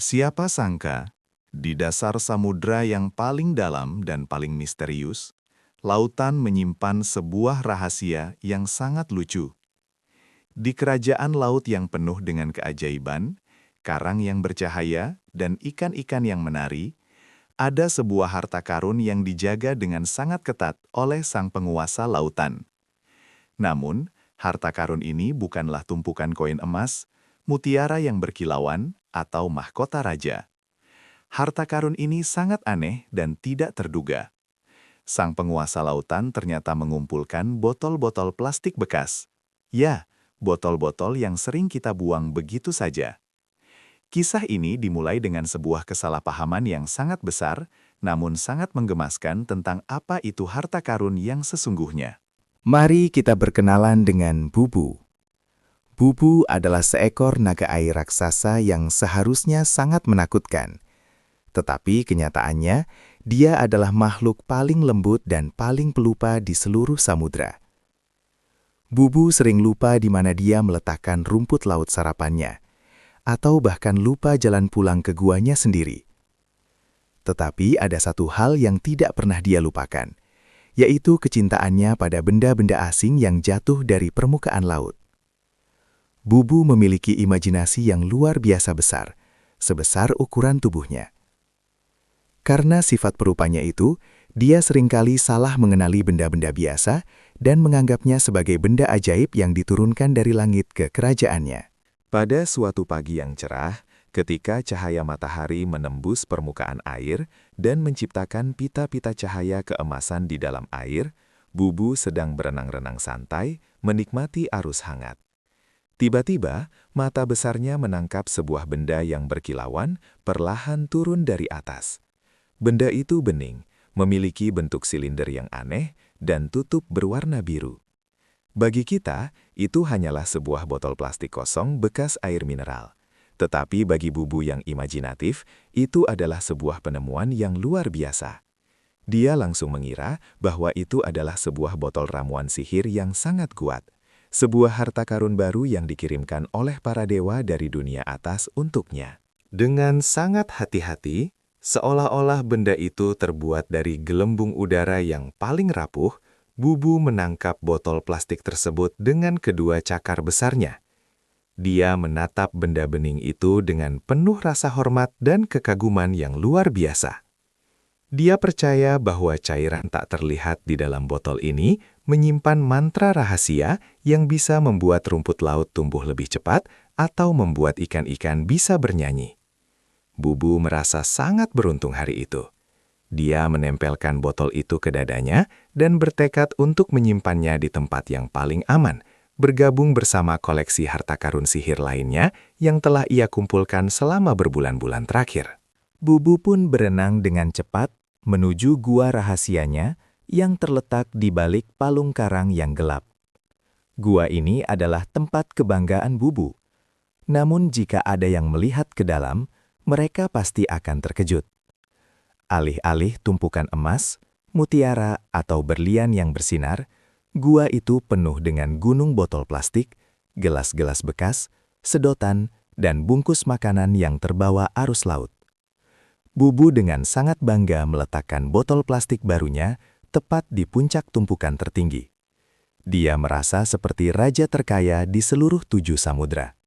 Siapa sangka, di dasar samudra yang paling dalam dan paling misterius, lautan menyimpan sebuah rahasia yang sangat lucu. Di kerajaan laut yang penuh dengan keajaiban, karang yang bercahaya, dan ikan-ikan yang menari, ada sebuah harta karun yang dijaga dengan sangat ketat oleh sang penguasa lautan. Namun, harta karun ini bukanlah tumpukan koin emas, mutiara yang berkilauan, atau mahkota raja. Harta karun ini sangat aneh dan tidak terduga. Sang penguasa lautan ternyata mengumpulkan botol-botol plastik bekas. Ya, botol-botol yang sering kita buang begitu saja. Kisah ini dimulai dengan sebuah kesalahpahaman yang sangat besar, namun sangat menggemaskan tentang apa itu harta karun yang sesungguhnya. Mari kita berkenalan dengan Bubu. Bubu adalah seekor naga air raksasa yang seharusnya sangat menakutkan. Tetapi kenyataannya, dia adalah makhluk paling lembut dan paling pelupa di seluruh samudra. Bubu sering lupa di mana dia meletakkan rumput laut sarapannya, atau bahkan lupa jalan pulang ke guanya sendiri. Tetapi ada satu hal yang tidak pernah dia lupakan, yaitu kecintaannya pada benda-benda asing yang jatuh dari permukaan laut. Bubu memiliki imajinasi yang luar biasa besar, sebesar ukuran tubuhnya. Karena sifat perupanya itu, dia seringkali salah mengenali benda-benda biasa dan menganggapnya sebagai benda ajaib yang diturunkan dari langit ke kerajaannya. Pada suatu pagi yang cerah, ketika cahaya matahari menembus permukaan air dan menciptakan pita-pita cahaya keemasan di dalam air, Bubu sedang berenang-renang santai, menikmati arus hangat. Tiba-tiba, mata besarnya menangkap sebuah benda yang berkilauan perlahan turun dari atas. Benda itu bening, memiliki bentuk silinder yang aneh, dan tutup berwarna biru. Bagi kita, itu hanyalah sebuah botol plastik kosong bekas air mineral. Tetapi bagi Bubu yang imajinatif, itu adalah sebuah penemuan yang luar biasa. Dia langsung mengira bahwa itu adalah sebuah botol ramuan sihir yang sangat kuat. Sebuah harta karun baru yang dikirimkan oleh para dewa dari dunia atas untuknya. Dengan sangat hati-hati, seolah-olah benda itu terbuat dari gelembung udara yang paling rapuh, Bubu menangkap botol plastik tersebut dengan kedua cakar besarnya. Dia menatap benda bening itu dengan penuh rasa hormat dan kekaguman yang luar biasa. Dia percaya bahwa cairan tak terlihat di dalam botol ini menyimpan mantra rahasia yang bisa membuat rumput laut tumbuh lebih cepat atau membuat ikan-ikan bisa bernyanyi. Bubu merasa sangat beruntung hari itu. Dia menempelkan botol itu ke dadanya dan bertekad untuk menyimpannya di tempat yang paling aman, bergabung bersama koleksi harta karun sihir lainnya yang telah ia kumpulkan selama berbulan-bulan terakhir. Bubu pun berenang dengan cepat menuju gua rahasianya yang terletak di balik palung karang yang gelap. Gua ini adalah tempat kebanggaan Bubu. Namun jika ada yang melihat ke dalam, mereka pasti akan terkejut. Alih-alih tumpukan emas, mutiara, atau berlian yang bersinar, gua itu penuh dengan gunung botol plastik, gelas-gelas bekas, sedotan, dan bungkus makanan yang terbawa arus laut. Bubu dengan sangat bangga meletakkan botol plastik barunya tepat di puncak tumpukan tertinggi. Dia merasa seperti raja terkaya di seluruh 7 samudra.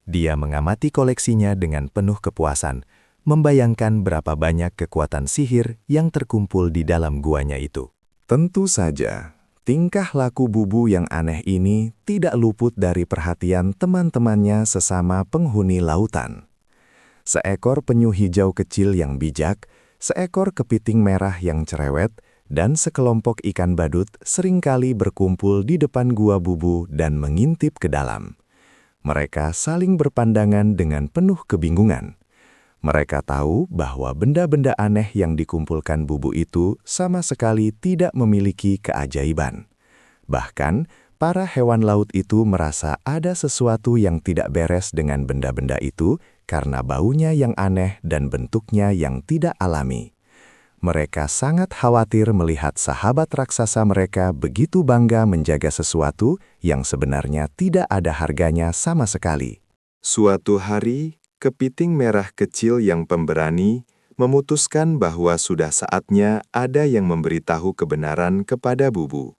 Dia mengamati koleksinya dengan penuh kepuasan, membayangkan berapa banyak kekuatan sihir yang terkumpul di dalam guanya itu. Tentu saja, tingkah laku Bubu yang aneh ini tidak luput dari perhatian teman-temannya sesama penghuni lautan. Seekor penyu hijau kecil yang bijak, seekor kepiting merah yang cerewet, dan sekelompok ikan badut seringkali berkumpul di depan gua Bubu dan mengintip ke dalam. Mereka saling berpandangan dengan penuh kebingungan. Mereka tahu bahwa benda-benda aneh yang dikumpulkan Bubu itu sama sekali tidak memiliki keajaiban. Bahkan, para hewan laut itu merasa ada sesuatu yang tidak beres dengan benda-benda itu karena baunya yang aneh dan bentuknya yang tidak alami. Mereka sangat khawatir melihat sahabat raksasa mereka begitu bangga menjaga sesuatu yang sebenarnya tidak ada harganya sama sekali. Suatu hari, kepiting merah kecil yang pemberani memutuskan bahwa sudah saatnya ada yang memberitahu kebenaran kepada Bubu.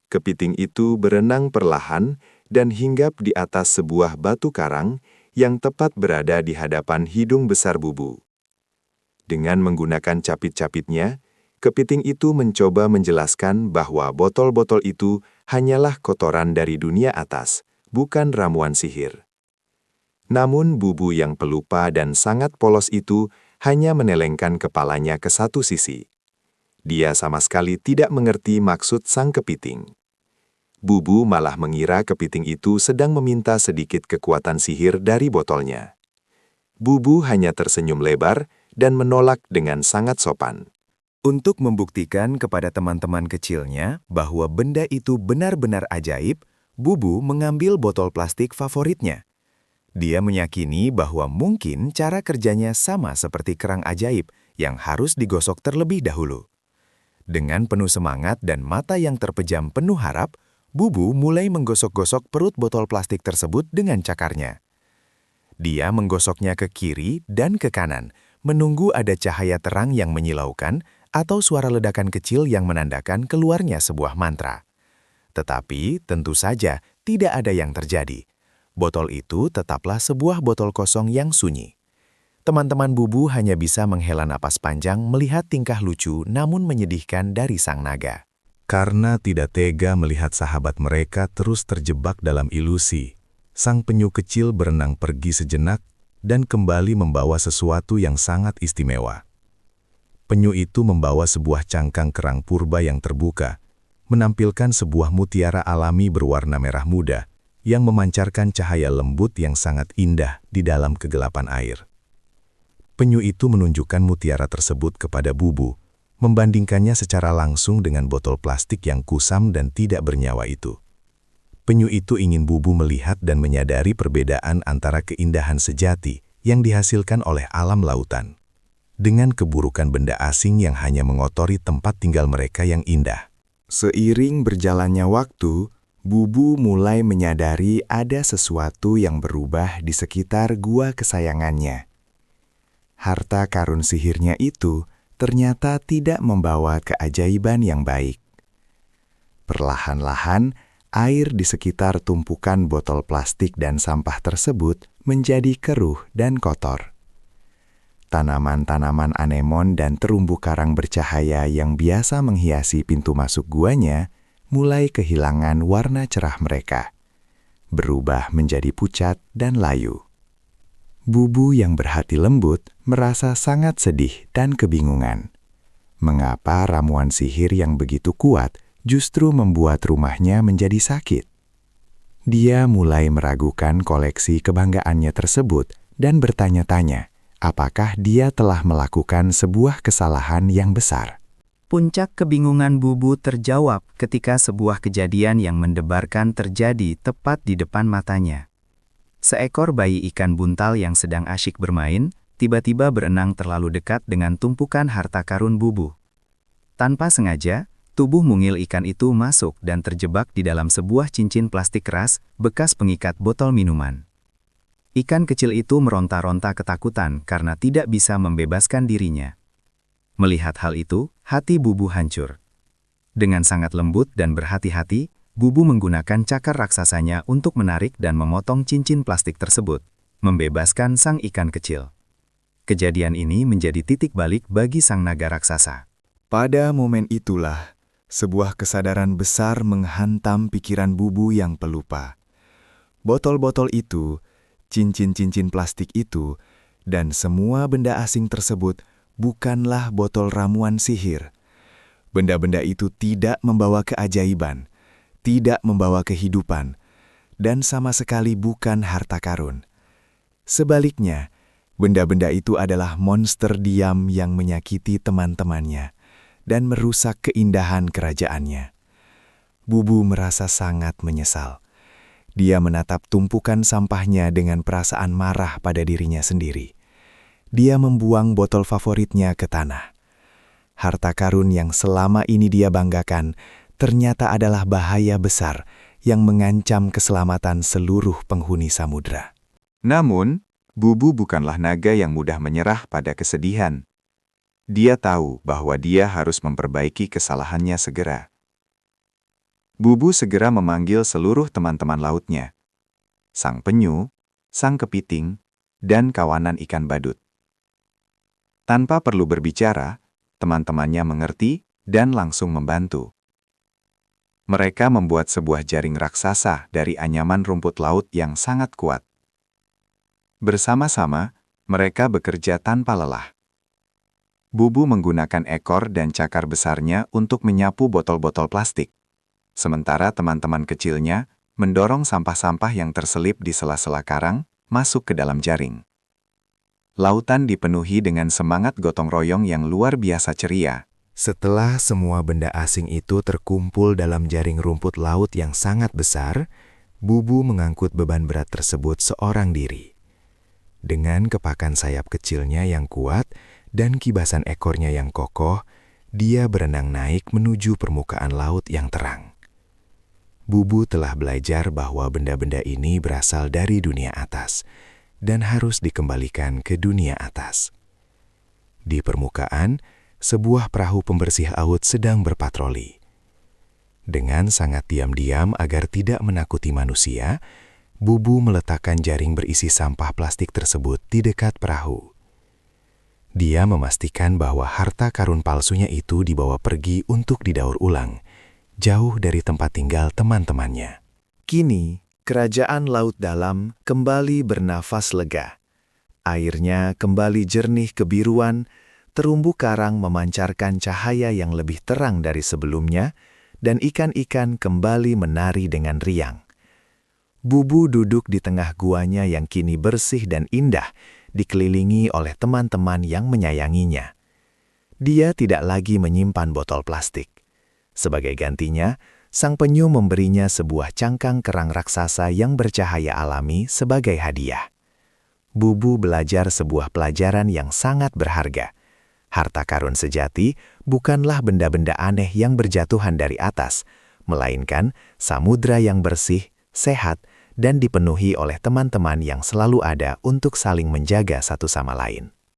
Kepiting itu berenang perlahan dan hinggap di atas sebuah batu karang yang tepat berada di hadapan hidung besar Bubu. Dengan menggunakan capit-capitnya, kepiting itu mencoba menjelaskan bahwa botol-botol itu hanyalah kotoran dari dunia atas, bukan ramuan sihir. Namun Bubu yang pelupa dan sangat polos itu hanya menelengkan kepalanya ke satu sisi. Dia sama sekali tidak mengerti maksud sang kepiting. Bubu malah mengira kepiting itu sedang meminta sedikit kekuatan sihir dari botolnya. Bubu hanya tersenyum lebar dan menolak dengan sangat sopan. Untuk membuktikan kepada teman-teman kecilnya bahwa benda itu benar-benar ajaib, Bubu mengambil botol plastik favoritnya. Dia meyakini bahwa mungkin cara kerjanya sama seperti kerang ajaib yang harus digosok terlebih dahulu. Dengan penuh semangat dan mata yang terpejam penuh harap, Bubu mulai menggosok-gosok perut botol plastik tersebut dengan cakarnya. Dia menggosoknya ke kiri dan ke kanan, menunggu ada cahaya terang yang menyilaukan atau suara ledakan kecil yang menandakan keluarnya sebuah mantra. Tetapi tentu saja tidak ada yang terjadi. Botol itu tetaplah sebuah botol kosong yang sunyi. Teman-teman Bubu hanya bisa menghela napas panjang melihat tingkah lucu namun menyedihkan dari sang naga. Karena tidak tega melihat sahabat mereka terus terjebak dalam ilusi, sang penyu kecil berenang pergi sejenak dan kembali membawa sesuatu yang sangat istimewa. Penyu itu membawa sebuah cangkang kerang purba yang terbuka, menampilkan sebuah mutiara alami berwarna merah muda yang memancarkan cahaya lembut yang sangat indah di dalam kegelapan air. Penyu itu menunjukkan mutiara tersebut kepada Bubu, membandingkannya secara langsung dengan botol plastik yang kusam dan tidak bernyawa itu. Penyu itu ingin Bubu melihat dan menyadari perbedaan antara keindahan sejati yang dihasilkan oleh alam lautan, dengan keburukan benda asing yang hanya mengotori tempat tinggal mereka yang indah. Seiring berjalannya waktu, Bubu mulai menyadari ada sesuatu yang berubah di sekitar gua kesayangannya. Harta karun sihirnya itu ternyata tidak membawa keajaiban yang baik. Perlahan-lahan, air di sekitar tumpukan botol plastik dan sampah tersebut menjadi keruh dan kotor. Tanaman-tanaman anemon dan terumbu karang bercahaya yang biasa menghiasi pintu masuk guanya mulai kehilangan warna cerah mereka, berubah menjadi pucat dan layu. Bubu yang berhati lembut merasa sangat sedih dan kebingungan. Mengapa ramuan sihir yang begitu kuat justru membuat rumahnya menjadi sakit? Dia mulai meragukan koleksi kebanggaannya tersebut dan bertanya-tanya, apakah dia telah melakukan sebuah kesalahan yang besar. Puncak kebingungan Bubu terjawab ketika sebuah kejadian yang mendebarkan terjadi tepat di depan matanya. Seekor bayi ikan buntal yang sedang asyik bermain, tiba-tiba berenang terlalu dekat dengan tumpukan harta karun Bubu. Tanpa sengaja, tubuh mungil ikan itu masuk dan terjebak di dalam sebuah cincin plastik keras bekas pengikat botol minuman. Ikan kecil itu meronta-ronta ketakutan karena tidak bisa membebaskan dirinya. Melihat hal itu, hati Bubu hancur. Dengan sangat lembut dan berhati-hati, Bubu menggunakan cakar raksasanya untuk menarik dan memotong cincin plastik tersebut, membebaskan sang ikan kecil. Kejadian ini menjadi titik balik bagi sang naga raksasa. Pada momen itulah, sebuah kesadaran besar menghantam pikiran Bubu yang pelupa. Botol-botol itu, cincin-cincin plastik itu, dan semua benda asing tersebut bukanlah botol ramuan sihir. Benda-benda itu tidak membawa keajaiban, tidak membawa kehidupan, dan sama sekali bukan harta karun. Sebaliknya, benda-benda itu adalah monster diam yang menyakiti teman-temannya dan merusak keindahan kerajaannya. Bubu merasa sangat menyesal. Dia menatap tumpukan sampahnya dengan perasaan marah pada dirinya sendiri. Dia membuang botol favoritnya ke tanah. Harta karun yang selama ini dia banggakan ternyata adalah bahaya besar yang mengancam keselamatan seluruh penghuni samudra. Namun, Bubu bukanlah naga yang mudah menyerah pada kesedihan. Dia tahu bahwa dia harus memperbaiki kesalahannya segera. Bubu segera memanggil seluruh teman-teman lautnya. Sang penyu, sang kepiting, dan kawanan ikan badut. Tanpa perlu berbicara, teman-temannya mengerti dan langsung membantu. Mereka membuat sebuah jaring raksasa dari anyaman rumput laut yang sangat kuat. Bersama-sama, mereka bekerja tanpa lelah. Bubu menggunakan ekor dan cakar besarnya untuk menyapu botol-botol plastik, sementara teman-teman kecilnya mendorong sampah-sampah yang terselip di sela-sela karang masuk ke dalam jaring. Lautan dipenuhi dengan semangat gotong royong yang luar biasa ceria. Setelah semua benda asing itu terkumpul dalam jaring rumput laut yang sangat besar, Bubu mengangkut beban berat tersebut seorang diri. Dengan kepakan sayap kecilnya yang kuat dan kibasan ekornya yang kokoh, dia berenang naik menuju permukaan laut yang terang. Bubu telah belajar bahwa benda-benda ini berasal dari dunia atas dan harus dikembalikan ke dunia atas. Di permukaan, sebuah perahu pembersih laut sedang berpatroli. Dengan sangat diam-diam agar tidak menakuti manusia, Bubu meletakkan jaring berisi sampah plastik tersebut di dekat perahu. Dia memastikan bahwa harta karun palsunya itu dibawa pergi untuk didaur ulang, jauh dari tempat tinggal teman-temannya. Kini, kerajaan laut dalam kembali bernafas lega. Airnya kembali jernih kebiruan, terumbu karang memancarkan cahaya yang lebih terang dari sebelumnya, dan ikan-ikan kembali menari dengan riang. Bubu duduk di tengah guanya yang kini bersih dan indah, dikelilingi oleh teman-teman yang menyayanginya. Dia tidak lagi menyimpan botol plastik. Sebagai gantinya, sang penyu memberinya sebuah cangkang kerang raksasa yang bercahaya alami sebagai hadiah. Bubu belajar sebuah pelajaran yang sangat berharga. Harta karun sejati bukanlah benda-benda aneh yang berjatuhan dari atas, melainkan samudra yang bersih, sehat, dan dipenuhi oleh teman-teman yang selalu ada untuk saling menjaga satu sama lain.